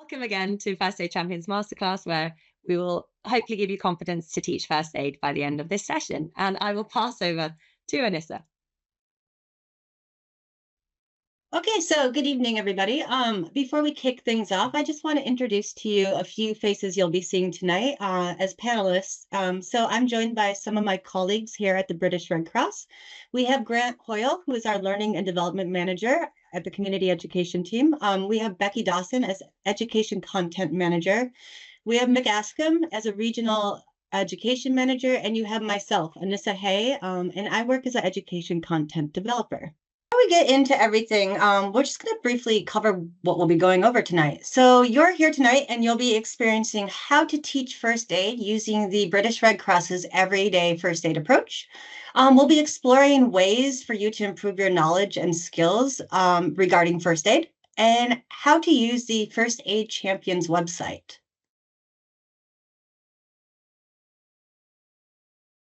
welcome again to First Aid Champions Masterclass, where we will hopefully give you confidence to teach first aid by the end of this session. And I will pass over to Anissa. Okay, so good evening, everybody. Before we kick things off, I just want to introduce to you a few faces you'll be seeing tonight as panelists. So I'm joined by some of my colleagues here at the British Red Cross. We have Grant Hoyle, who is our Learning and Development Manager at the Community Education team. We have Becky Dawson as Education Content Manager. We have Mick Askham as a Regional Education Manager, and you have myself, Anissa Hay, and I work as an Education Content Developer. Before we get into everything, we're just going to briefly cover what we'll be going over tonight. So you're here tonight and you'll be experiencing how to teach first aid using the British Red Cross's everyday first aid approach. We'll be exploring ways for you to improve your knowledge and skills regarding first aid and how to use the First Aid Champions website.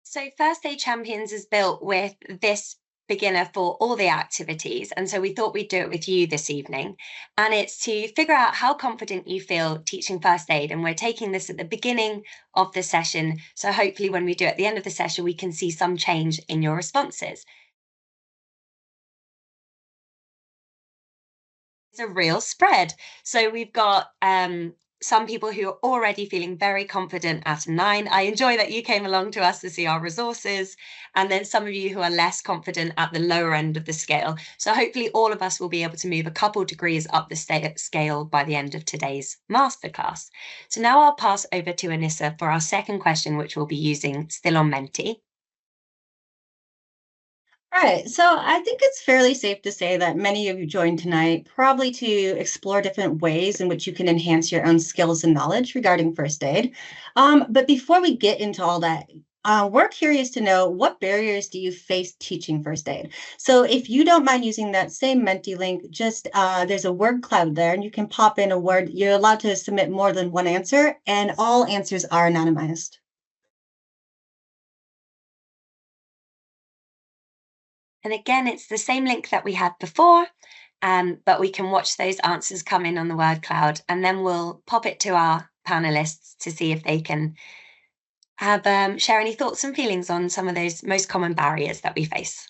So First Aid Champions is built with this beginner for all the activities, and so we thought we'd do it with you this evening, and it's to figure out how confident you feel teaching first aid, and we're taking this at the beginning of the session, so hopefully when we do it at the end of the session we can see some change in your responses. It's a real spread, so we've got some people who are already feeling very confident at a 9. I enjoy that you came along to us to see our resources. And then some of you who are less confident at the lower end of the scale. So hopefully all of us will be able to move a couple degrees up the scale by the end of today's masterclass. So now I'll pass over to Anissa for our second question, which we'll be using still on Menti. All right, so I think it's fairly safe to say that many of you joined tonight probably to explore different ways in which you can enhance your own skills and knowledge regarding first aid. But before we get into all that, we're curious to know, what barriers do you face teaching first aid? So if you don't mind using that same Menti link, just there's a word cloud there and you can pop in a word. You're allowed to submit more than one answer and all answers are anonymized. And again, it's the same link that we had before, but we can watch those answers come in on the word cloud, and then we'll pop it to our panelists to see if they can have share any thoughts and feelings on some of those most common barriers that we face.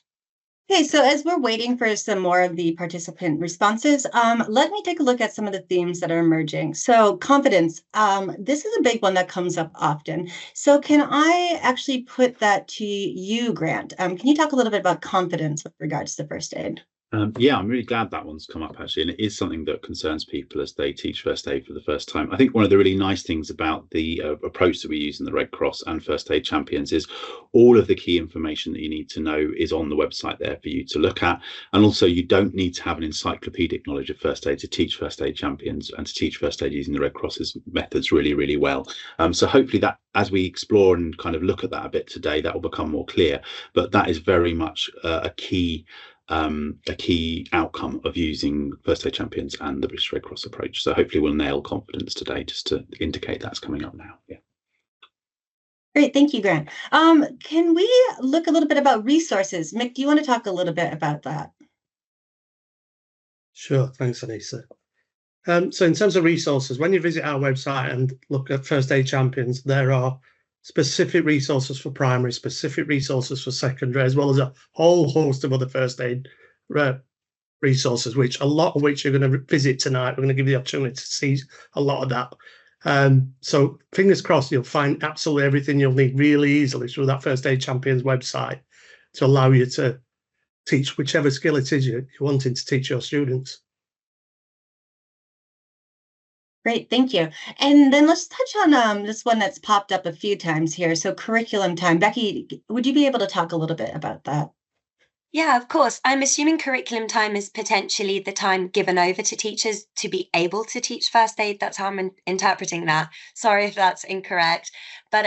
Okay, so as we're waiting for some more of the participant responses, let me take a look at some of the themes that are emerging. So confidence, this is a big one that comes up often. So can I actually put that to you, Grant? Can you talk a little bit about confidence with regards to first aid? Yeah, I'm really glad that one's come up, actually, and it is something that concerns people as they teach first aid for the first time. I think one of the really nice things about the approach that we use in the Red Cross and First Aid Champions is all of the key information that you need to know is on the website there for you to look at. And also, you don't need to have an encyclopedic knowledge of first aid to teach First Aid Champions and to teach first aid using the Red Cross's methods really, really well. So hopefully that, as we explore and kind of look at that a bit today, that will become more clear. But that is very much a key outcome of using First Aid Champions and the British Red Cross approach. So hopefully we'll nail confidence today, just to indicate that's coming up now. Yeah. Great, thank you, Grant. Can we look a little bit about resources? Mick, do you want to talk a little bit about that? Sure, thanks, Anissa. So in terms of resources, when you visit our website and look at First Aid Champions, there are specific resources for primary, specific resources for secondary, as well as a whole host of other first aid resources, which a lot of which you're going to visit tonight. We're going to give you the opportunity to see a lot of that. So fingers crossed, you'll find absolutely everything you'll need really easily through that First Aid Champions website to allow you to teach whichever skill it is you're wanting to teach your students. Great, thank you. And then let's touch on this one that's popped up a few times here. So curriculum time. Becky, would you be able to talk a little bit about that? Yeah, of course. I'm assuming curriculum time is potentially the time given over to teachers to be able to teach first aid. That's how I'm interpreting that. Sorry if that's incorrect. But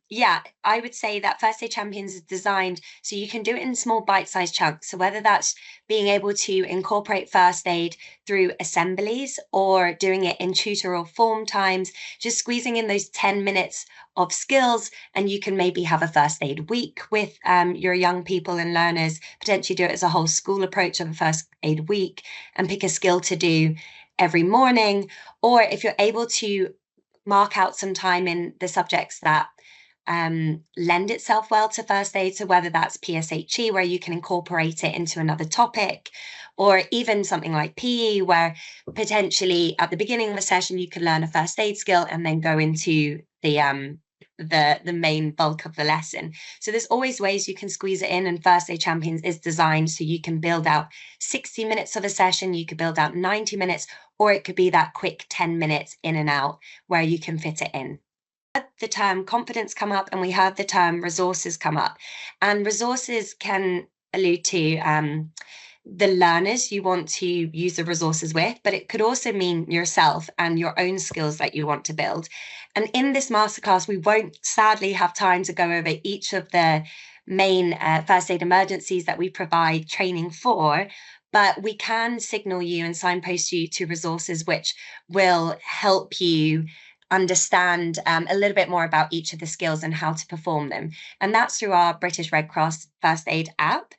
yeah, I would say that First Aid Champions is designed so you can do it in small bite-sized chunks. So whether that's being able to incorporate first aid through assemblies or doing it in tutorial form times, just squeezing in those 10 minutes of skills, and you can maybe have a first aid week with your young people and learners, potentially do it as a whole school approach of a first aid week and pick a skill to do every morning, or if you're able to mark out some time in the subjects that lend itself well to first aid. So whether that's PSHE, where you can incorporate it into another topic, or even something like PE, where potentially at the beginning of a session, you could learn a first aid skill and then go into the main bulk of the lesson. So there's always ways you can squeeze it in, and First Aid Champions is designed so you can build out 60 minutes of a session, you could build out 90 minutes, or it could be that quick 10 minutes in and out where you can fit it in. The term confidence come up, and we heard the term resources come up, and resources can allude to the learners you want to use the resources with, but it could also mean yourself and your own skills that you want to build. And in this masterclass, we won't sadly have time to go over each of the main first aid emergencies that we provide training for, but we can signal you and signpost you to resources which will help you understand a little bit more about each of the skills and how to perform them. And that's through our British Red Cross First Aid app.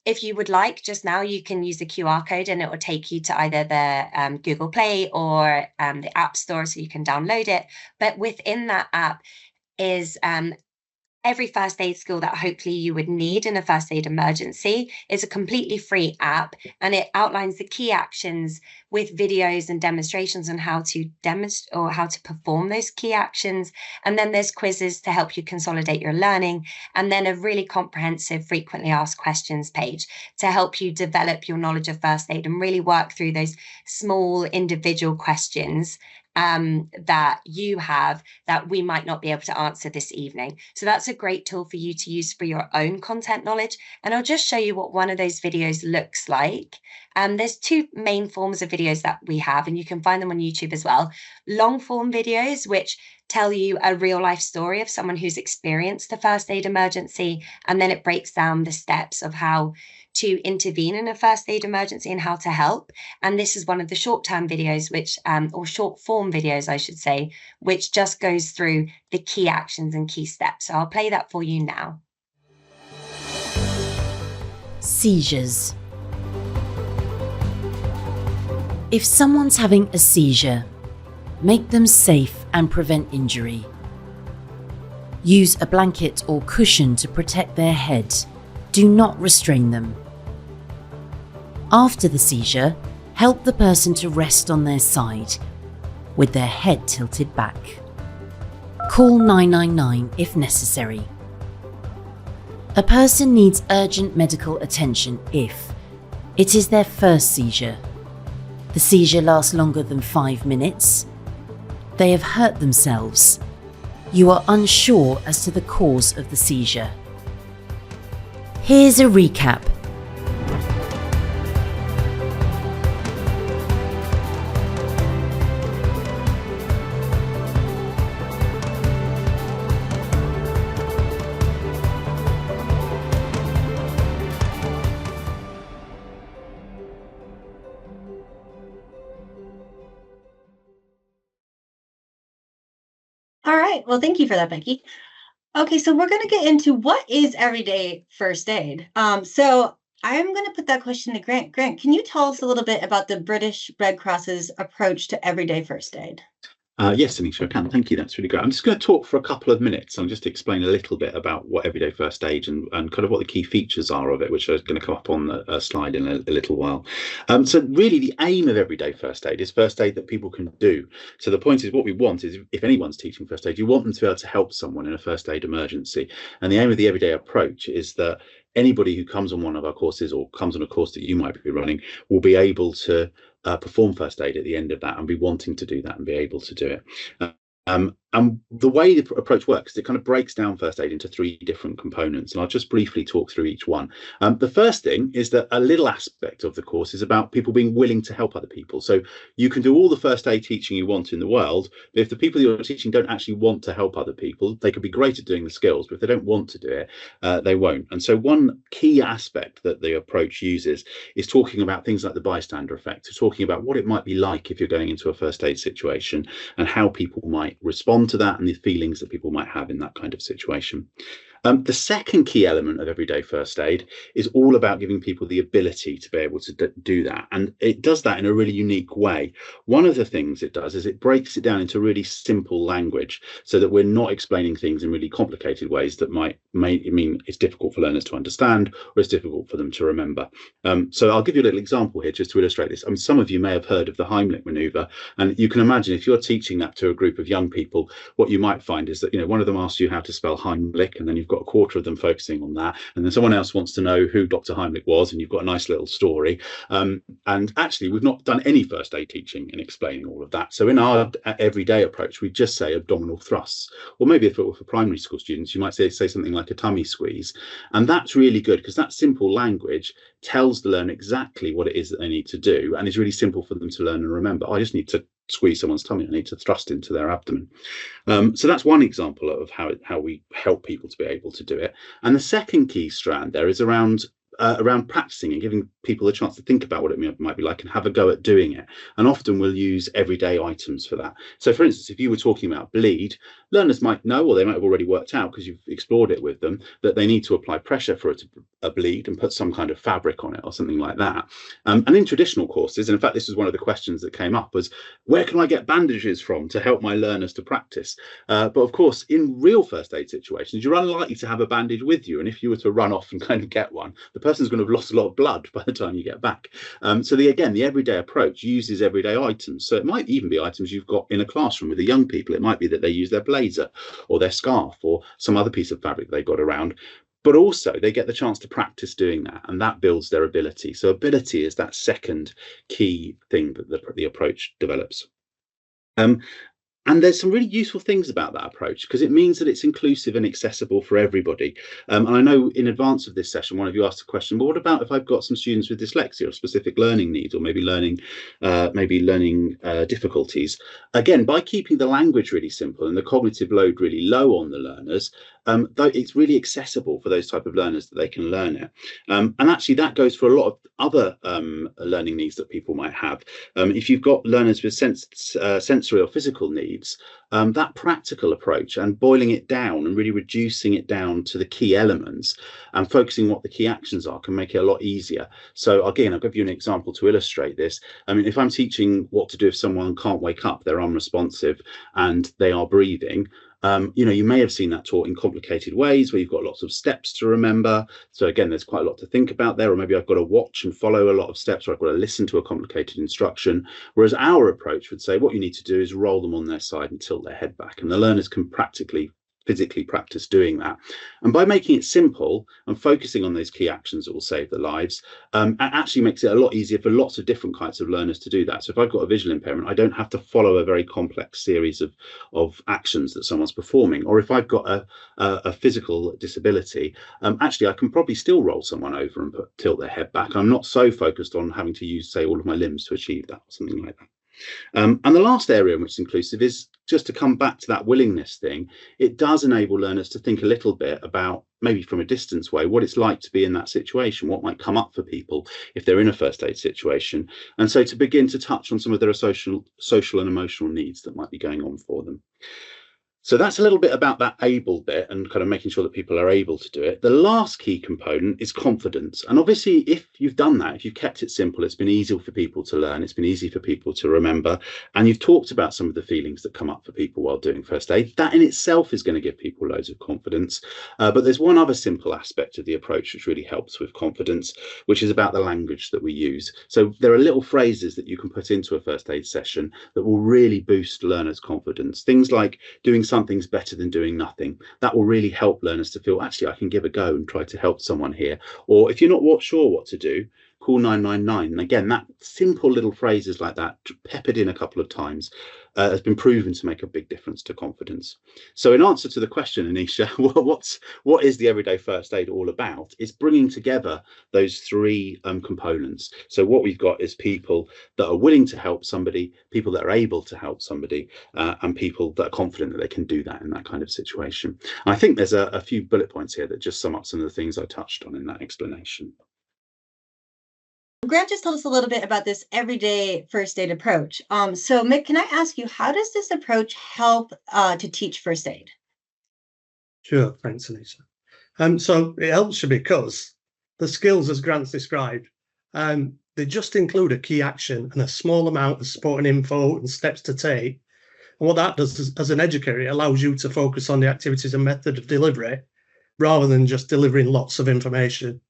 If you would like, just now you can use the QR code and it will take you to either the Google Play or the App Store, so you can download it. But within that app is every first aid skill that hopefully you would need in a first aid emergency. Is a completely free app, and it outlines the key actions with videos and demonstrations on how to demonstrate or how to perform those key actions. And then there's quizzes to help you consolidate your learning, and then a really comprehensive frequently asked questions page to help you develop your knowledge of first aid and really work through those small individual questions that you have that we might not be able to answer this evening. So that's a great tool for you to use for your own content knowledge. And I'll just show you what one of those videos looks like. There's two main forms of videos that we have, and you can find them on YouTube as well. Long form videos, which tell you a real life story of someone who's experienced a first aid emergency, and then it breaks down the steps of how to intervene in a first aid emergency and how to help. And this is one of the short-term videos, which or short form videos, I should say, which just goes through the key actions and key steps. So I'll play that for you now. Seizures. If someone's having a seizure, make them safe and prevent injury. Use a blanket or cushion to protect their head. Do not restrain them. After the seizure, help the person to rest on their side, with their head tilted back. Call 999 if necessary. A person needs urgent medical attention if it is their first seizure, the seizure lasts longer than 5 minutes, they have hurt themselves, you are unsure as to the cause of the seizure. Here's a recap. All right. Well, thank you for that, Becky. Okay, so we're going to get into what is everyday first aid. So I'm going to put that question to Grant. Grant, can you tell us a little bit about the British Red Cross's approach to everyday first aid? Yes, Anisha, I can. Thank you. That's really great. I'm just going to talk for a couple of minutes and just explain a little bit about what everyday first aid and kind of what the key features are of it, which are going to come up on the slide in a little while. So really the aim of everyday first aid is first aid that people can do. So the point is, what we want is, if anyone's teaching first aid, you want them to be able to help someone in a first aid emergency. And the aim of the everyday approach is that anybody who comes on one of our courses or comes on a course that you might be running will be able to perform first aid at the end of that and be wanting to do that and be able to do it. And the way the approach works is it kind of breaks down first aid into 3 different components, and I'll just briefly talk through each one. The first thing is that a little aspect of the course is about people being willing to help other people. So you can do all the first aid teaching you want in the world, but if the people you're teaching don't actually want to help other people, they could be great at doing the skills, but if they don't want to do it, they won't. And so one key aspect that the approach uses is talking about things like the bystander effect, so talking about what it might be like if you're going into a first aid situation and how people might respond to that and the feelings that people might have in that kind of situation. The second key element of everyday first aid is all about giving people the ability to be able to do that. And it does that in a really unique way. One of the things it does is it breaks it down into really simple language so that we're not explaining things in really complicated ways that might mean it's difficult for learners to understand or it's difficult for them to remember. So I'll give you a little example here just to illustrate this. I mean, some of you may have heard of the Heimlich maneuver, and you can imagine if you're teaching that to a group of young people, what you might find is that, one of them asks you how to spell Heimlich, and then you've got a quarter of them focusing on that, and then someone else wants to know who Dr. Heimlich was, and you've got a nice little story. And actually, we've not done any first aid teaching in explaining all of that. So in our everyday approach, we just say abdominal thrusts, or maybe if it were for primary school students, you might say something like a tummy squeeze. And that's really good because that simple language tells the learner exactly what it is that they need to do, and is really simple for them to learn and remember. I just need to squeeze someone's tummy, I need to thrust into their abdomen. So that's one example of how we help people to be able to do it. And the second key strand there is around practicing and giving people a chance to think about what it might be like and have a go at doing it. And often we'll use everyday items for that. So for instance, if you were talking about bleed, learners might know, or they might have already worked out because you've explored it with them, that they need to apply pressure for it to bleed and put some kind of fabric on it or something like that. And in traditional courses, and in fact this was one of the questions that came up, was where can I get bandages from to help my learners to practice? But of course, in real first aid situations, you're unlikely to have a bandage with you, and if you were to run off and kind of get one, the person's going to have lost a lot of blood by the time you get back. So the everyday approach uses everyday items. So it might even be items you've got in a classroom with the young people. It might be that they use their blazer or their scarf or some other piece of fabric they've got around. But also they get the chance to practice doing that, and that builds their ability. So ability is that second key thing that the approach develops. And there's some really useful things about that approach because it means that it's inclusive and accessible for everybody. And I know in advance of this session, one of you asked a question, but what about if I've got some students with dyslexia or specific learning needs, or maybe learning difficulties? Again, by keeping the language really simple and the cognitive load really low on the learners, though it's really accessible for those type of learners that they can learn it. And actually that goes for a lot of other learning needs that people might have. If you've got learners with sensory or physical needs, that practical approach and boiling it down and really reducing it down to the key elements and focusing what the key actions are can make it a lot easier. So again, I'll give you an example to illustrate this. I mean, if I'm teaching what to do if someone can't wake up, they're unresponsive and they are breathing, you may have seen that taught in complicated ways where you've got lots of steps to remember. So again, there's quite a lot to think about there, or maybe I've got to watch and follow a lot of steps, or I've got to listen to a complicated instruction. Whereas our approach would say what you need to do is roll them on their side and tilt their head back, and the learners can physically practice doing that. And by making it simple and focusing on those key actions that will save their lives, it actually makes it a lot easier for lots of different kinds of learners to do that. So if I've got a visual impairment, I don't have to follow a very complex series of actions that someone's performing. Or if I've got a physical disability, actually I can probably still roll someone over and tilt their head back. I'm not so focused on having to use, say, all of my limbs to achieve that, or something like that. And the last area in which it's inclusive is just to come back to that willingness thing. It does enable learners to think a little bit about, maybe from a distance way, what it's like to be in that situation, what might come up for people if they're in a first aid situation. And so to begin to touch on some of their social and emotional needs that might be going on for them. So that's a little bit about that able bit and kind of making sure that people are able to do it. The last key component is confidence. And obviously, if you've done that, if you've kept it simple, it's been easy for people to learn, it's been easy for people to remember, and you've talked about some of the feelings that come up for people while doing first aid, that in itself is going to give people loads of confidence. But there's one other simple aspect of the approach which really helps with confidence, which is about the language that we use. So there are little phrases that you can put into a first aid session that will really boost learners' confidence. Things like doing something's better than doing nothing. That will really help learners to feel, actually, I can give a go and try to help someone here. Or if you're not sure what to do, call 999. And again, that simple little phrases like that, peppered in a couple of times, has been proven to make a big difference to confidence. So in answer to the question, Anisha, what is the everyday first aid all about? It's bringing together those three components. So what we've got is people that are willing to help somebody, people that are able to help somebody, and people that are confident that they can do that in that kind of situation. And I think there's a few bullet points here that just sum up some of the things I touched on in that explanation. Grant just told us a little bit about this everyday first aid approach. So Mick, can I ask you, how does this approach help to teach first aid? Sure, thanks, Anissa. So it helps you because the skills, as Grant's described, they just include a key action and a small amount of supporting info and steps to take. And what that does is, as an educator, it allows you to focus on the activities and method of delivery rather than just delivering lots of information.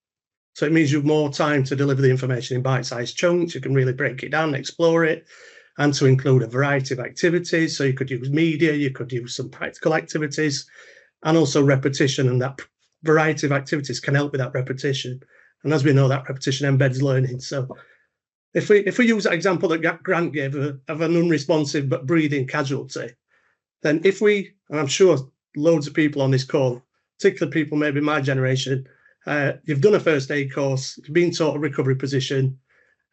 So it means you have more time to deliver the information in bite-sized chunks. You can really break it down, explore it, and to include a variety of activities. So you could use media, you could use some practical activities, and also repetition. And that variety of activities can help with that repetition. And as we know, that repetition embeds learning. So if we use that example that Grant gave of an unresponsive but breathing casualty, then and I'm sure loads of people on this call, particularly people maybe my generation, you've done a first aid course, you've been taught a recovery position,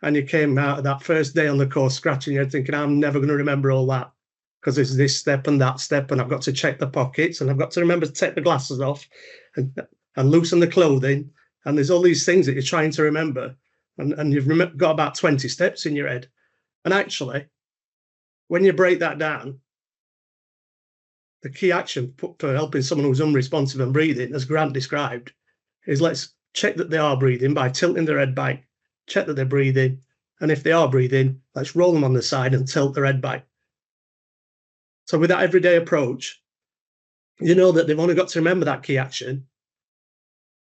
and you came out of that first day on the course scratching your head thinking, I'm never going to remember all that because there's this step and that step, and I've got to check the pockets, and I've got to remember to take the glasses off and loosen the clothing, and there's all these things that you're trying to remember, and you've got about 20 steps in your head. And actually, when you break that down, the key action for helping someone who's unresponsive and breathing, as Grant described, is let's check that they are breathing by tilting their head back, check that they're breathing, and if they are breathing, let's roll them on the side and tilt their head back. So with that everyday approach, you know that they've only got to remember that key action.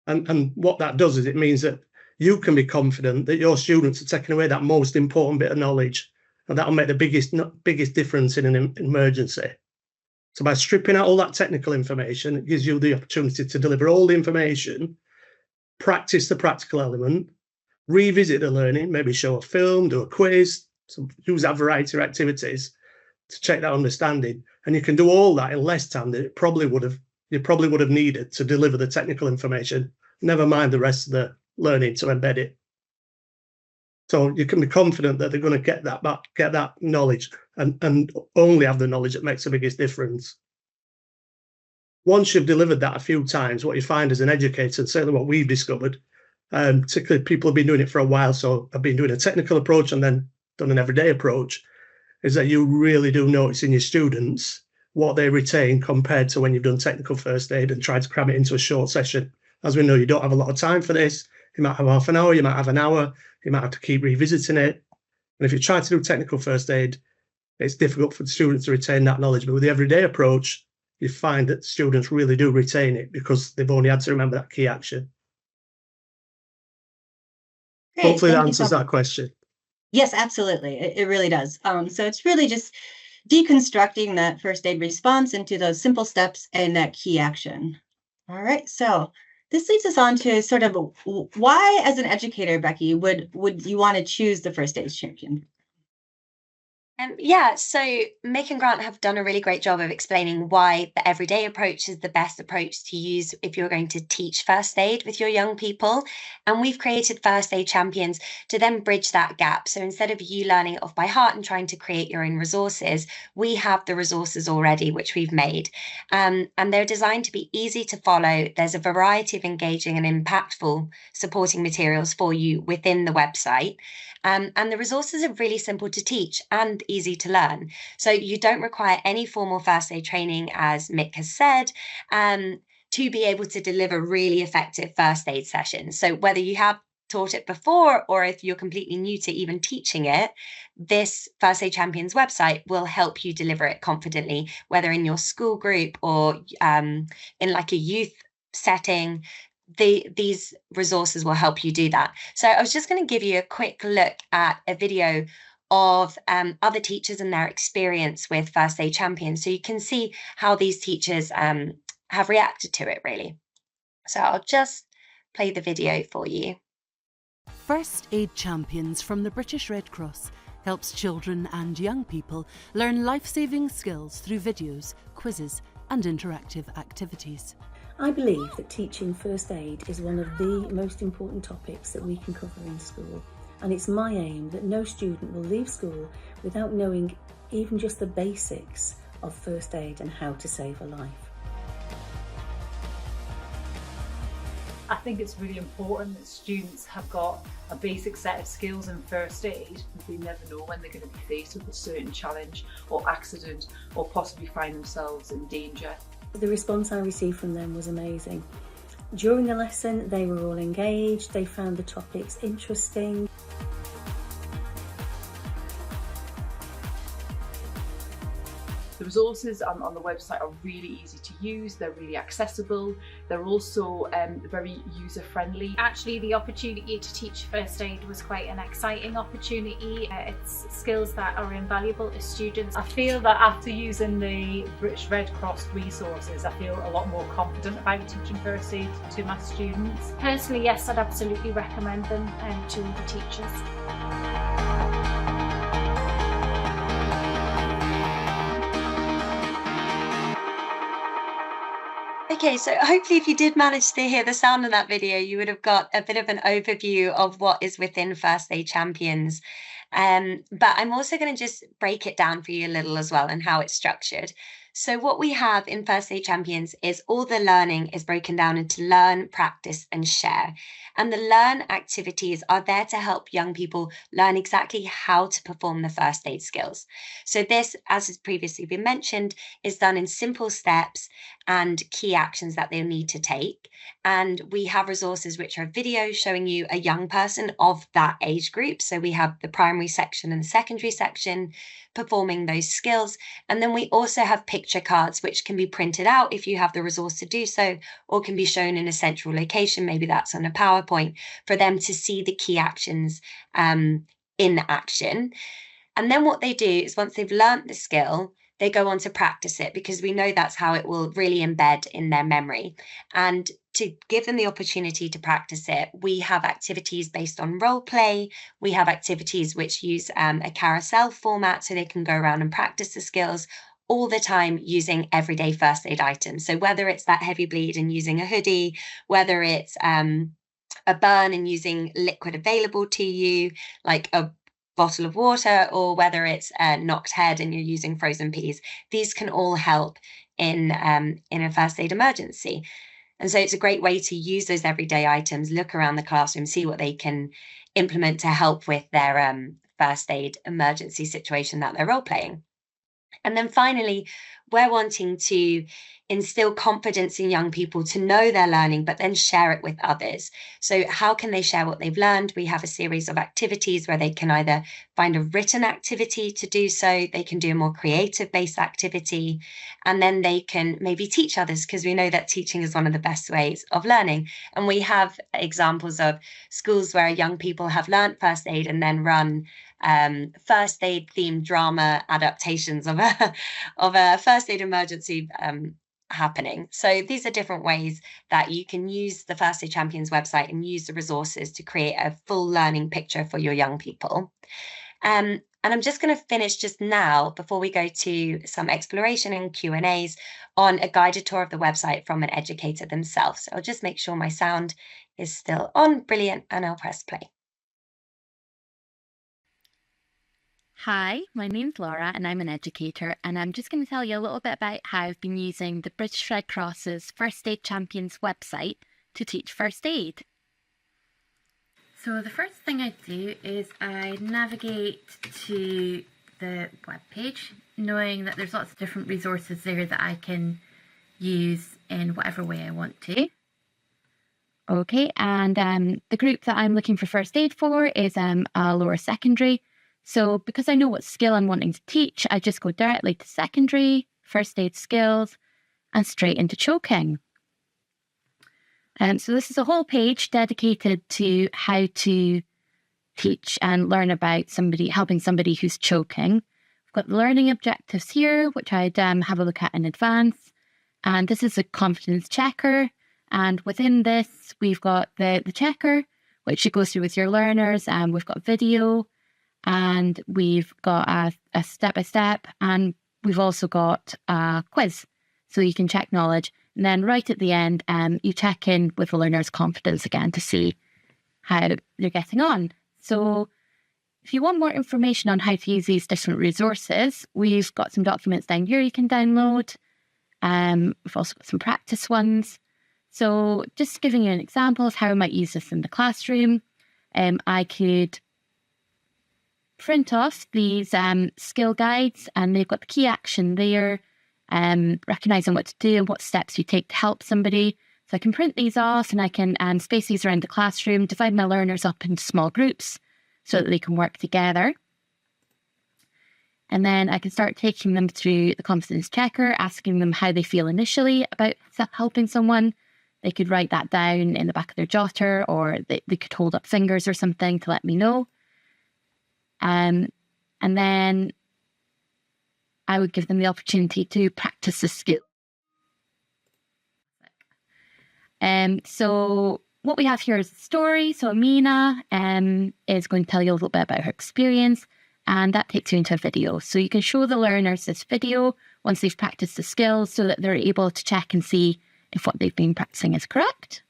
And what that does is it means that you can be confident that your students are taking away that most important bit of knowledge, and that'll make the biggest difference in an emergency. So by stripping out all that technical information, it gives you the opportunity to deliver all the information, practice the practical element, revisit the learning, maybe show a film, do a quiz, use that variety of activities to check that understanding. And you can do all that in less time than you probably would have needed to deliver the technical information, never mind the rest of the learning to embed it. So you can be confident that they're going to get that knowledge and only have the knowledge that makes the biggest difference. Once you've delivered that a few times, what you find as an educator, and certainly what we've discovered, particularly people have been doing it for a while, so I've been doing a technical approach and then done an everyday approach, is that you really do notice in your students what they retain compared to when you've done technical first aid and tried to cram it into a short session. As we know, you don't have a lot of time for this. You might have half an hour, you might have an hour, you might have to keep revisiting it. And if you try to do technical first aid, it's difficult for the students to retain that knowledge. But with the everyday approach, you find that students really do retain it because they've only had to remember that key action. Great. Hopefully that answers that question. Yes, absolutely. It really does. So it's really just deconstructing that first aid response into those simple steps and that key action. All right. So this leads us on to sort of why, as an educator, Becky, would you want to choose the first aid champion? So Mick and Grant have done a really great job of explaining why the everyday approach is the best approach to use if you're going to teach first aid with your young people. And we've created first aid champions to then bridge that gap. So instead of you learning it off by heart and trying to create your own resources, we have the resources already, which we've made. And they're designed to be easy to follow. There's a variety of engaging and impactful supporting materials for you within the website. And the resources are really simple to teach and easy to learn. So you don't require any formal first aid training, as Mick has said, to be able to deliver really effective first aid sessions. So whether you have taught it before or if you're completely new to even teaching it, this First Aid Champions website will help you deliver it confidently, whether in your school group or in like a youth setting. These resources will help you do that. So I was just going to give you a quick look at a video of other teachers and their experience with First Aid Champions, so you can see how these teachers have reacted to it, really. So I'll just play the video for you. First Aid Champions from the British Red Cross helps children and young people learn life-saving skills through videos, quizzes and interactive activities. I believe that teaching first aid is one of the most important topics that we can cover in school, and it's my aim that no student will leave school without knowing even just the basics of first aid and how to save a life. I think it's really important that students have got a basic set of skills in first aid. They never know when they're going to be faced with a certain challenge or accident or possibly find themselves in danger. The response I received from them was amazing. During the lesson, they were all engaged, they found the topics interesting. The resources on the website are really easy to use, they're really accessible, they're also very user-friendly. Actually, the opportunity to teach first aid was quite an exciting opportunity. It's skills that are invaluable to students. I feel that after using the British Red Cross resources, I feel a lot more confident about teaching first aid to my students. Personally, yes, I'd absolutely recommend them to the teachers. Okay, so hopefully if you did manage to hear the sound of that video, you would have got a bit of an overview of what is within First Aid Champions. But I'm also going to just break it down for you a little as well and how it's structured. So what we have in First Aid Champions is all the learning is broken down into learn, practice, and share. And the learn activities are there to help young people learn exactly how to perform the first aid skills. So this, as has previously been mentioned, is done in simple steps and key actions that they'll need to take. And we have resources which are videos showing you a young person of that age group. So we have the primary section and the secondary section performing those skills. And then we also have picture cards, which can be printed out if you have the resource to do so, or can be shown in a central location. Maybe that's on a PowerPoint for them to see the key actions in action. And then what they do is once they've learnt the skill, they go on to practice it, because we know that's how it will really embed in their memory. And to give them the opportunity to practice it, we have activities based on role play. We have activities which use a carousel format so they can go around and practice the skills all the time using everyday first aid items. So whether it's that heavy bleed and using a hoodie, whether it's a burn and using liquid available to you, like a bottle of water, or whether it's a knocked head and you're using frozen peas, these can all help in a first aid emergency. And so it's a great way to use those everyday items, look around the classroom, see what they can implement to help with their first aid emergency situation that they're role playing. And then finally, we're wanting to instill confidence in young people to know they're learning, but then share it with others. So how can they share what they've learned? We have a series of activities where they can either find a written activity to do so, they can do a more creative-based activity, and then they can maybe teach others, because we know that teaching is one of the best ways of learning. And we have examples of schools where young people have learnt first aid and then run first aid themed drama adaptations of a first aid emergency happening. So these are different ways that you can use the First Aid Champions website and use the resources to create a full learning picture for your young people. And I'm just going to finish just now, before we go to some exploration and Q&As, on a guided tour of the website from an educator themselves. So I'll just make sure my sound is still on. Brilliant. And I'll press play. Hi, my name's Laura and I'm an educator, and I'm just going to tell you a little bit about how I've been using the British Red Cross's First Aid Champions website to teach first aid. So the first thing I do is I navigate to the webpage, knowing that there's lots of different resources there that I can use in whatever way I want to. Okay, and the group that I'm looking for first aid for is a lower secondary. So because I know what skill I'm wanting to teach, I just go directly to secondary, first aid skills, and straight into choking. So this is a whole page dedicated to how to teach and learn about helping somebody who's choking. I've got the learning objectives here, which I'd have a look at in advance. And this is a confidence checker. And within this, we've got the checker, which you go through with your learners. And we've got video. And we've got a step-by-step, and we've also got a quiz, so you can check knowledge. And then right at the end, you check in with the learner's confidence again to see how they're getting on. So if you want more information on how to use these different resources, we've got some documents down here you can download. We've also got some practice ones. So just giving you an example of how I might use this in the classroom, I could print off these skill guides, and they've got the key action there, recognising what to do and what steps you take to help somebody. So I can print these off and I can space these around the classroom, divide my learners up into small groups so that they can work together. And then I can start taking them through the confidence checker, asking them how they feel initially about helping someone. They could write that down in the back of their jotter, or they could hold up fingers or something to let me know. And then I would give them the opportunity to practice the skill. So what we have here is a story. So Amina is going to tell you a little bit about her experience, and that takes you into a video. So you can show the learners this video once they've practiced the skills so that they're able to check and see if what they've been practicing is correct.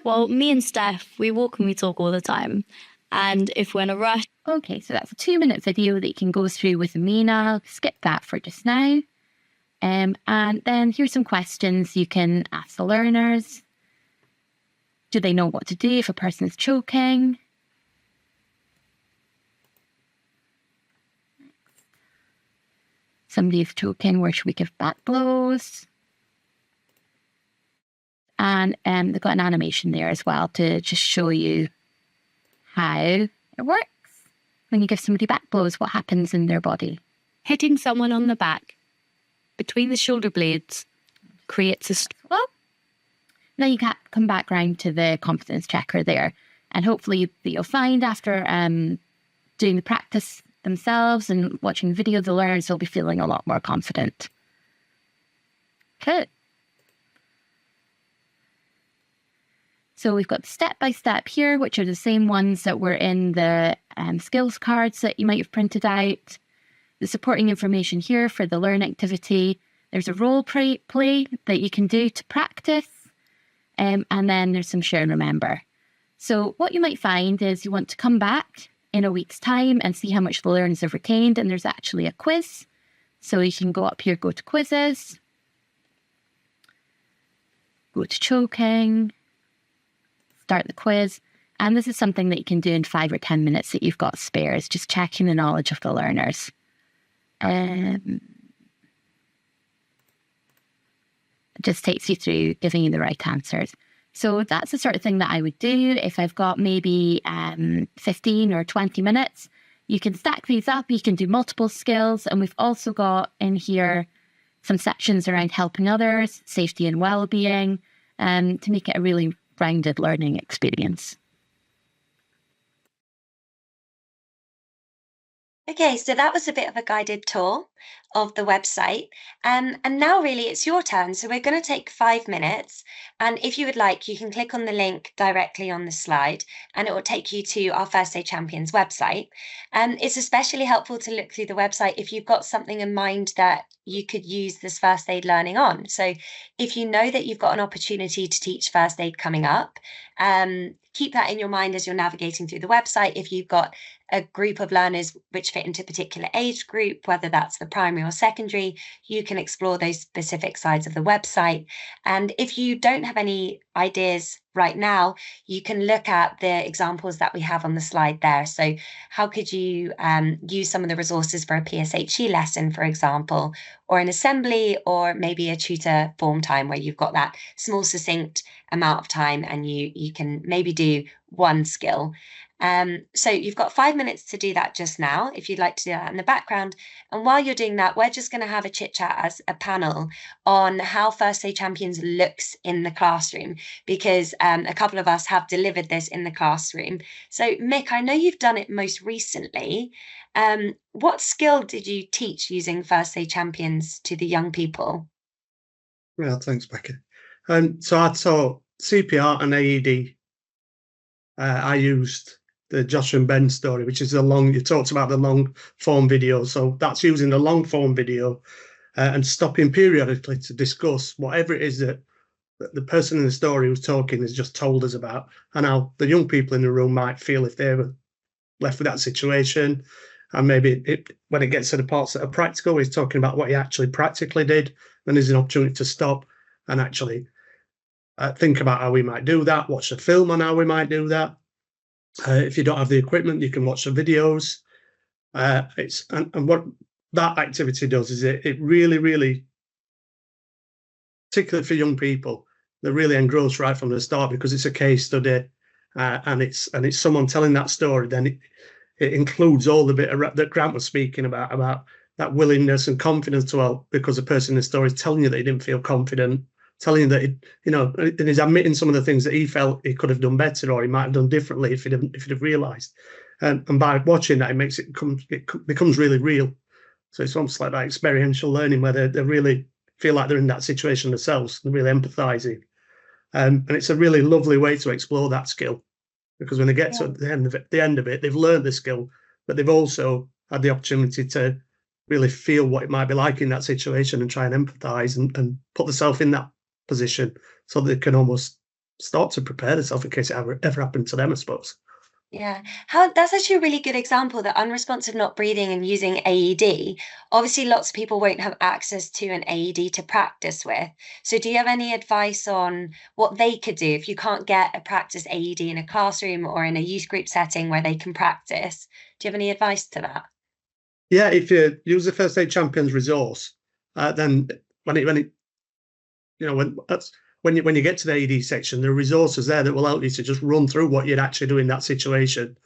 Well, me and Steph, we walk and we talk all the time. And if we're in a rush... Okay, so that's a 2-minute video that you can go through with Amina. Skip that for just now. And then here's some questions you can ask the learners. Do they know what to do if a person is choking? Somebody is choking, where should we give back blows? And they've got an animation there as well to just show you how it works. When you give somebody back blows, what happens in their body? Hitting someone on the back between the shoulder blades creates a swell. Now you can come back round to the confidence checker there, and hopefully you'll find after doing the practice themselves and watching the video, the learners will be feeling a lot more confident. Okay. So we've got step-by-step here, which are the same ones that were in the skills cards that you might have printed out. The supporting information here for the learn activity. There's a role play that you can do to practice. And then there's some share and remember. So what you might find is you want to come back in a week's time and see how much the learners have retained. And there's actually a quiz. So you can go up here, go to quizzes, go to choking, start the quiz. And this is something that you can do in 5 or 10 minutes that you've got spares, just checking the knowledge of the learners. It just takes you through giving you the right answers. So that's the sort of thing that I would do if I've got maybe 15 or 20 minutes. You can stack these up, you can do multiple skills, and we've also got in here some sections around helping others, safety and well-being, to make it a really rounded learning experience. Okay, so that was a bit of a guided tour of the website. And now really it's your turn. So we're going to take 5 minutes. And if you would like, you can click on the link directly on the slide and it will take you to our First Aid Champions website. It's especially helpful to look through the website if you've got something in mind that you could use this first aid learning on. So if you know that you've got an opportunity to teach first aid coming up, keep that in your mind as you're navigating through the website. If you've got a group of learners which fit into a particular age group, whether that's the primary or secondary, you can explore those specific sides of the website. And if you don't have any ideas right now, you can look at the examples that we have on the slide there. So how could you use some of the resources for a PSHE lesson, for example, or an assembly, or maybe a tutor form time where you've got that small, succinct amount of time and you can maybe do one skill. So you've got 5 minutes to do that just now, if you'd like to do that in the background. And while you're doing that, we're just going to have a chit chat as a panel on how First Aid Champions looks in the classroom, because a couple of us have delivered this in the classroom. So Mick, I know you've done it most recently. What skill did you teach using First Aid Champions to the young people? Well, thanks, Becca. So I taught CPR and AED. I used the Josh and Ben story, which is you talked about the long form video. So that's using the long form video and stopping periodically to discuss whatever it is that the person in the story who's talking has just told us about, and how the young people in the room might feel if they were left with that situation. And maybe when it gets to the parts that are practical, he's talking about what he actually practically did. Then there's an opportunity to stop and actually think about how we might do that, watch a film on how we might do that. If you don't have the equipment, you can watch the videos. And what that activity does is it really, really, particularly for young people, they're really engrossed right from the start because it's a case study, and it's someone telling that story. Then it includes all the bit that Grant was speaking about that willingness and confidence to help, because the person in the story is telling you that he didn't feel confident, telling you that and he's admitting some of the things that he felt he could have done better or he might have done differently if he'd have realised. And by watching that, it becomes really real. So it's almost like that experiential learning where they really feel like they're in that situation themselves and really empathising. And it's a really lovely way to explore that skill, because when they get to the end of it, they've learned the skill, but they've also had the opportunity to really feel what it might be like in that situation and try and empathise and put themselves in that position so they can almost start to prepare themselves in case it ever happened to them, I suppose. Yeah, that's actually a really good example, that unresponsive not breathing and using AED. Obviously, lots of people won't have access to an AED to practice with. So do you have any advice on what they could do if you can't get a practice AED in a classroom or in a youth group setting where they can practice? Do you have any advice to that? Yeah, if you use the First Aid Champions resource, then when you get to the AED section, there are resources there that will help you to just run through what you'd actually do in that situation.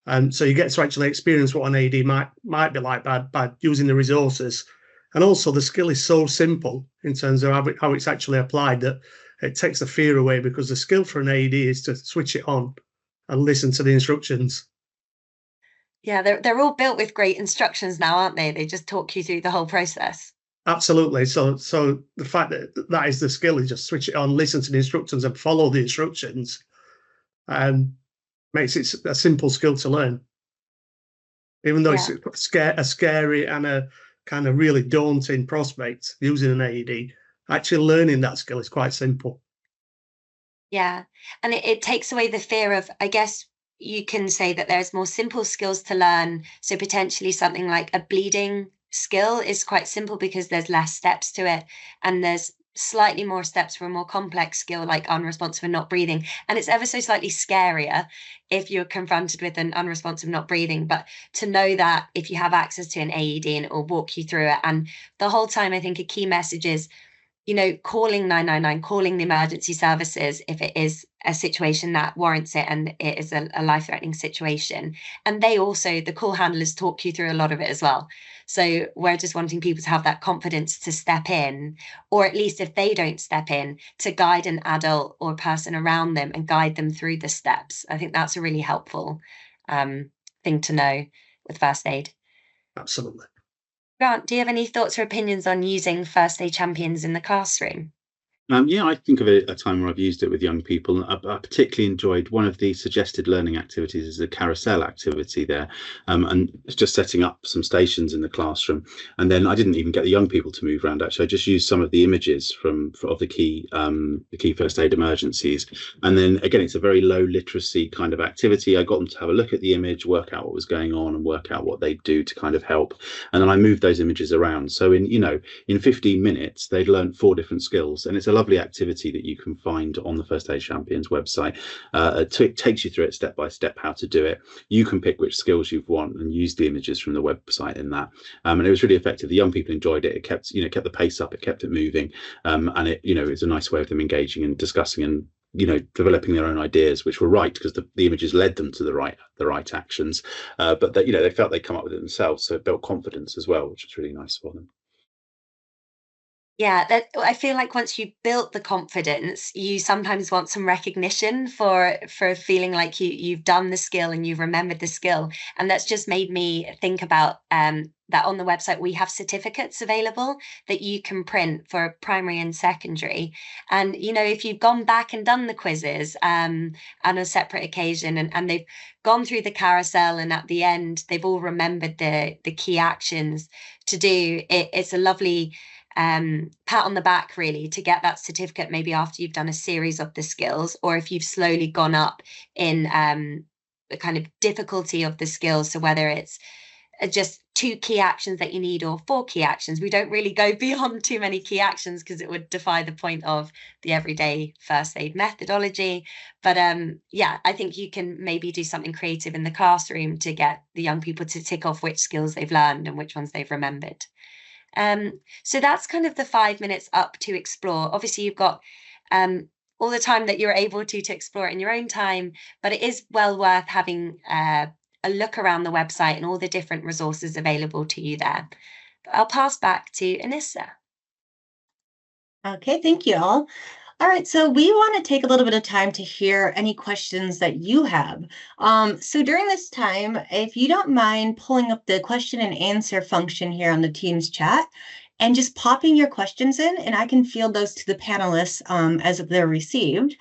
And so you get to actually experience what an AED might be like by using the resources. And also the skill is so simple in terms of how it's actually applied that it takes the fear away, because the skill for an AED is to switch it on and listen to the instructions. Yeah, they're all built with great instructions now, aren't they? They just talk you through the whole process. Absolutely. So the fact that is the skill, is just switch it on, listen to the instructions and follow the instructions, makes it a simple skill to learn. Even though it's a scary and a kind of really daunting prospect using an AED, actually learning that skill is quite simple. Yeah, and it takes away the fear of, I guess you can say that there's more simple skills to learn. So potentially something like a bleeding skill is quite simple because there's less steps to it, and there's slightly more steps for a more complex skill like unresponsive and not breathing. And it's ever so slightly scarier if you're confronted with an unresponsive not breathing. But to know that if you have access to an AED and it will walk you through it, and the whole time I think a key message is, calling 999, calling the emergency services if it is a situation that warrants it and it is a life-threatening situation. And the call handlers talk you through a lot of it as well. So we're just wanting people to have that confidence to step in, or at least if they don't step in, to guide an adult or person around them and guide them through the steps. I think that's a really helpful thing to know with first aid. Absolutely. Grant, do you have any thoughts or opinions on using first aid champions in the classroom? Yeah, I think of it a time where I've used it with young people. I particularly enjoyed one of the suggested learning activities is a carousel activity there, and it's just setting up some stations in the classroom. And then I didn't even get the young people to move around. Actually, I just used some of the images of the key first aid emergencies. And then again, it's a very low literacy kind of activity. I got them to have a look at the image, work out what was going on, and work out what they'd do to kind of help. And then I moved those images around. So in 15 minutes, they'd learned 4 different skills, and it's a lovely activity that you can find on the First Aid Champions website. It takes you through it step by step how to do it. You can pick which skills you've won and use the images from the website in that. And it was really effective. The young people enjoyed it. It kept the pace up. It kept it moving. And it's a nice way of them engaging and discussing and developing their own ideas, which were right because the images led them to the right actions. But they felt they'd come up with it themselves, so it built confidence as well, which was really nice for them. Yeah, I feel like once you built the confidence, you sometimes want some recognition for feeling like you've done the skill and you've remembered the skill. And that's just made me think about that on the website we have certificates available that you can print for primary and secondary. And if you've gone back and done the quizzes on a separate occasion and they've gone through the carousel and at the end they've all remembered the key actions to do, it's a lovely pat on the back really to get that certificate, maybe after you've done a series of the skills, or if you've slowly gone up in the kind of difficulty of the skills. So whether it's just 2 key actions that you need or 4 key actions. We don't really go beyond too many key actions because it would defy the point of the everyday first aid methodology. But yeah, I think you can maybe do something creative in the classroom to get the young people to tick off which skills they've learned and which ones they've remembered. So that's kind of the 5 minutes up to explore. Obviously, you've got all the time that you're able to explore it in your own time, but it is well worth having a look around the website and all the different resources available to you there. But I'll pass back to Anissa. Okay, thank you all. All right, so we want to take a little bit of time to hear any questions that you have. So during this time, if you don't mind pulling up the question and answer function here on the Teams chat and just popping your questions in, and I can field those to the panelists as they're received.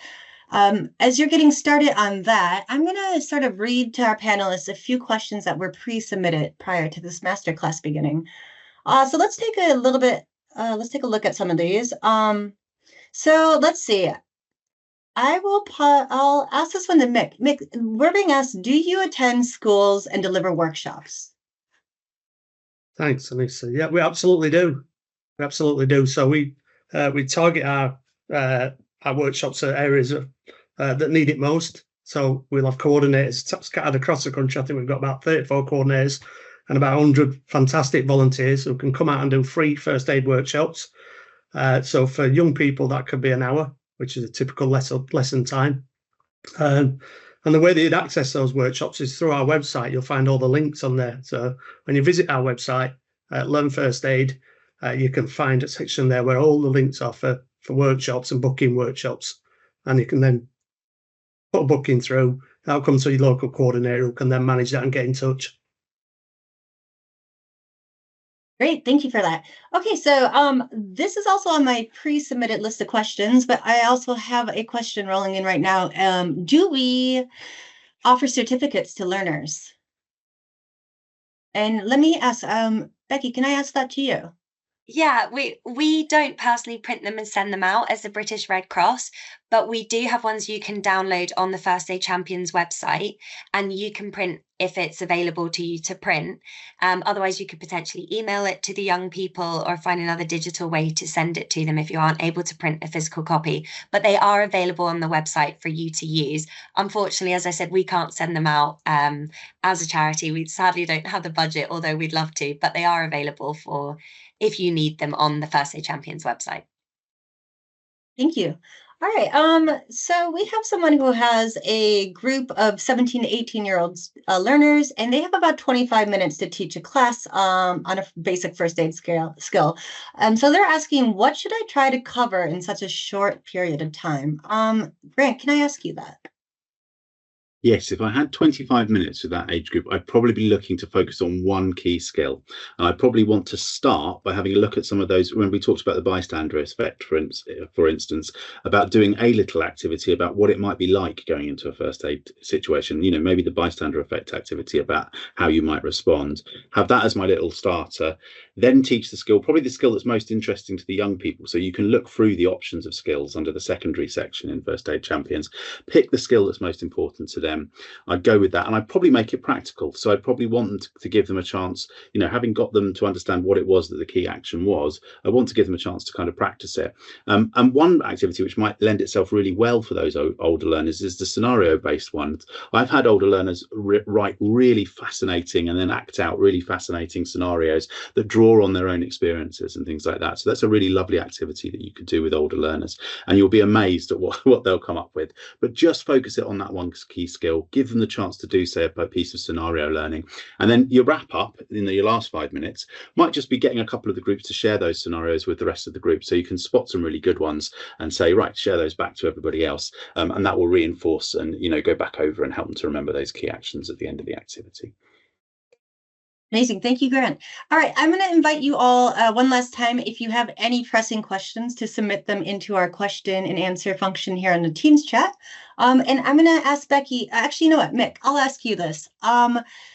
As you're getting started on that, I'm going to sort of read to our panelists a few questions that were pre-submitted prior to this masterclass beginning. So let's take a look at some of these. So let's see. I'll ask this one to Mick. Mick, we're being asked, do you attend schools and deliver workshops? Thanks, Anissa. Yeah, we absolutely do. We absolutely do. So we target our workshops at areas that need it most. So we'll have coordinators scattered across the country. I think we've got about 34 coordinators and about 100 fantastic volunteers who can come out and do free first aid workshops. So for young people, that could be an hour, which is a typical lesson time. And the way that you'd access those workshops is through our website. You'll find all the links on there. So when you visit our website, Learn First Aid, you can find a section there where all the links are for workshops and booking workshops. And you can then put a booking through. That'll come to your local coordinator who can then manage that and get in touch. Great, thank you for that. Okay, so this is also on my pre-submitted list of questions, but I also have a question rolling in right now. Do we offer certificates to learners? And let me ask, Becky, can I ask that to you? Yeah, we don't personally print them and send them out as the British Red Cross, but we do have ones you can download on the First Aid Champions website, and you can print if it's available to you to print. Otherwise, you could potentially email it to the young people or find another digital way to send it to them if you aren't able to print a physical copy. But they are available on the website for you to use. Unfortunately, as I said, we can't send them out as a charity. We sadly don't have the budget, although we'd love to, but they are available for if you need them on the First Aid Champions website. Thank you. All right. So we have someone who has a group of 17 to 18-year-olds learners, and they have about 25 minutes to teach a class on a basic first aid skill. So they're asking, what should I try to cover in such a short period of time? Grant, can I ask you that? Yes, if I had 25 minutes with that age group, I'd probably be looking to focus on one key skill. And I probably want to start by having a look at some of those, when we talked about the bystander effect, for instance, about doing a little activity about what it might be like going into a first aid situation, you know, maybe the bystander effect activity about how you might respond. Have that as my little starter, then teach the skill, probably the skill that's most interesting to the young people. So you can look through the options of skills under the secondary section in First Aid Champions, pick the skill that's most important to them. I'd go with that, and I'd probably make it practical. So I'd probably want to give them a chance, you know, having got them to understand what it was that the key action was, I want to give them a chance to kind of practice it. And one activity which might lend itself really well for those older learners is the scenario-based one. I've had older learners write really fascinating and then act out really fascinating scenarios that draw on their own experiences and things like that. So that's a really lovely activity that you could do with older learners, and you'll be amazed at what they'll come up with. But just focus it on that one key skill, give them the chance to do, say, a piece of scenario learning, and then your wrap up in your last 5 minutes might just be getting a couple of the groups to share those scenarios with the rest of the group, so you can spot some really good ones and say, right, share those back to everybody else, and that will reinforce and, you know, go back over and help them to remember those key actions at the end of the activity. Amazing. Thank you, Grant. All right, I'm going to invite you all one last time, if you have any pressing questions, to submit them into our question and answer function here in the Teams chat. And I'm going to ask Becky, actually, you know what, Mick, I'll ask you this.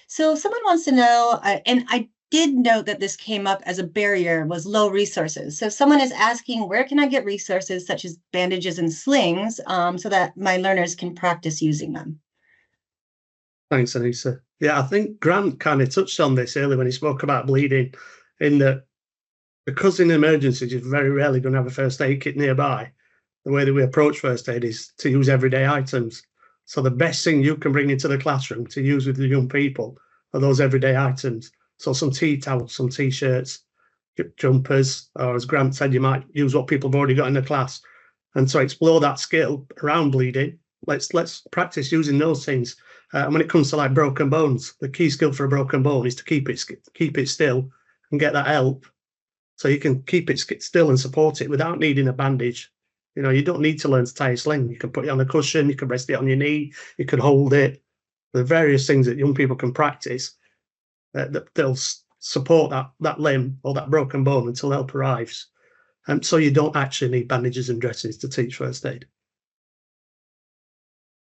So someone wants to know, and I did note that this came up as a barrier, was low resources. So someone is asking, where can I get resources such as bandages and slings so that my learners can practice using them? Thanks, Anissa. Yeah, I think Grant kind of touched on this earlier when he spoke about bleeding, in that because in emergencies you're very rarely going to have a first aid kit nearby. The way that we approach first aid is to use everyday items. So the best thing you can bring into the classroom to use with the young people are those everyday items. So some tea towels, some t-shirts, jumpers, or as Grant said, you might use what people have already got in the class. And to explore that skill around bleeding, let's practice using those things. And when it comes to like broken bones, the key skill for a broken bone is to keep it still and get that help. So you can keep it still and support it without needing a bandage. You know, you don't need to learn to tie a sling. You can put it on a cushion, you can rest it on your knee, you can hold it. There are various things that young people can practice that they'll support that limb or that broken bone until help arrives. So you don't actually need bandages and dressings to teach first aid.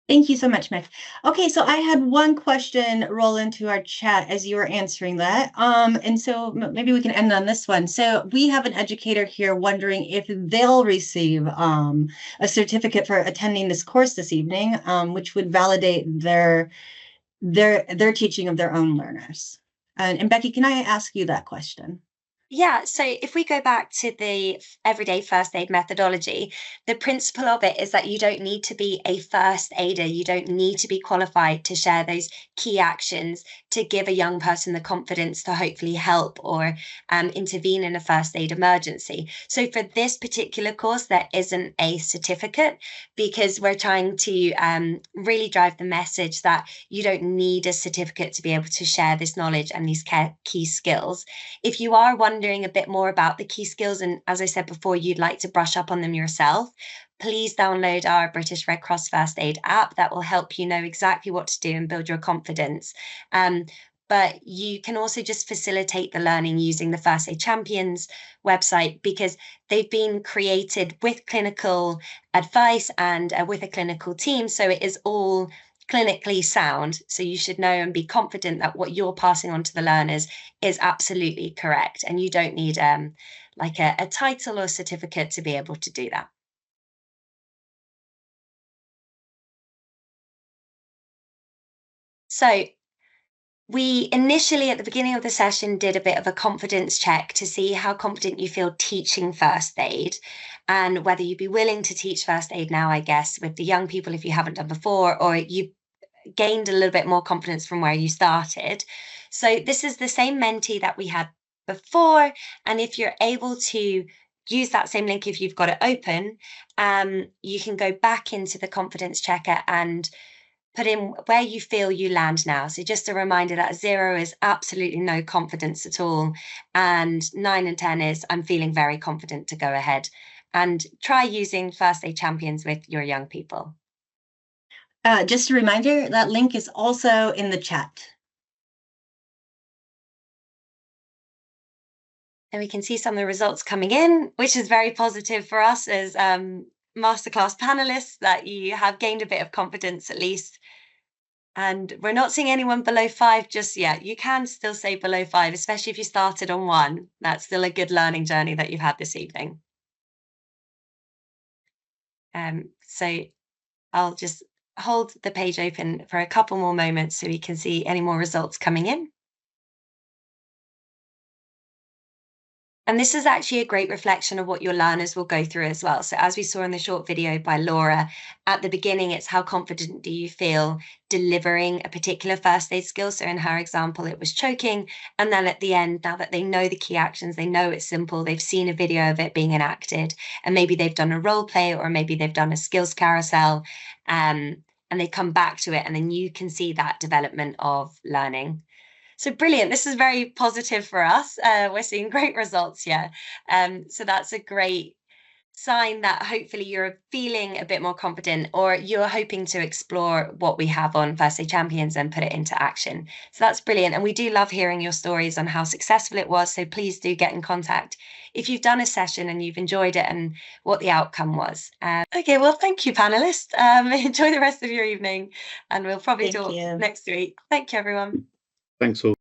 Thank you so much, Mick. Okay, so I had one question roll into our chat as you were answering that. And so maybe we can end on this one. So we have an educator here wondering if they'll receive a certificate for attending this course this evening, which would validate their teaching of their own learners. And Becky, can I ask you that question? Yeah, so if we go back to the everyday first aid methodology, the principle of it is that you don't need to be a first aider. You don't need to be qualified to share those key actions to give a young person the confidence to hopefully help or intervene in a first aid emergency. So for this particular course, there isn't a certificate because we're trying to really drive the message that you don't need a certificate to be able to share this knowledge and these key skills. If you are wondering a bit more about the key skills, and as I said before, you'd like to brush up on them yourself, please download our British Red Cross First Aid app. That will help you know exactly what to do and build your confidence. But you can also just facilitate the learning using the First Aid Champions website, because they've been created with clinical advice and with a clinical team. So it is all clinically sound. So you should know and be confident that what you're passing on to the learners is absolutely correct. And you don't need like a title or certificate to be able to do that. So we initially at the beginning of the session did a bit of a confidence check to see how confident you feel teaching first aid and whether you'd be willing to teach first aid now, I guess, with the young people if you haven't done before, or you gained a little bit more confidence from where you started. So this is the same Menti that we had before. And if you're able to use that same link, if you've got it open, you can go back into the confidence checker and put in where you feel you land now. So just a reminder that 0 is absolutely no confidence at all. And 9 and 10 is I'm feeling very confident to go ahead. And try using First Aid Champions with your young people. Just a reminder, that link is also in the chat. And we can see some of the results coming in, which is very positive for us as masterclass panelists, that you have gained a bit of confidence at least. And we're not seeing anyone below 5 just yet. You can still say below 5, especially if you started on 1. That's still a good learning journey that you've had this evening. So I'll just hold the page open for a couple more moments so we can see any more results coming in. And this is actually a great reflection of what your learners will go through as well. So as we saw in the short video by Laura, at the beginning, it's how confident do you feel delivering a particular first aid skill. So in her example, it was choking. And then at the end, now that they know the key actions, they know it's simple, they've seen a video of it being enacted, and maybe they've done a role play, or maybe they've done a skills carousel, and they come back to it, and then you can see that development of learning. So brilliant. This is very positive for us. We're seeing great results here. So that's a great sign that hopefully you're feeling a bit more confident, or you're hoping to explore what we have on First Aid Champions and put it into action. So that's brilliant. And we do love hearing your stories on how successful it was. So please do get in contact if you've done a session and you've enjoyed it and what the outcome was. Okay, well, thank you, panelists. Enjoy the rest of your evening, and we'll probably talk next week. Thank you, everyone. Thanks all.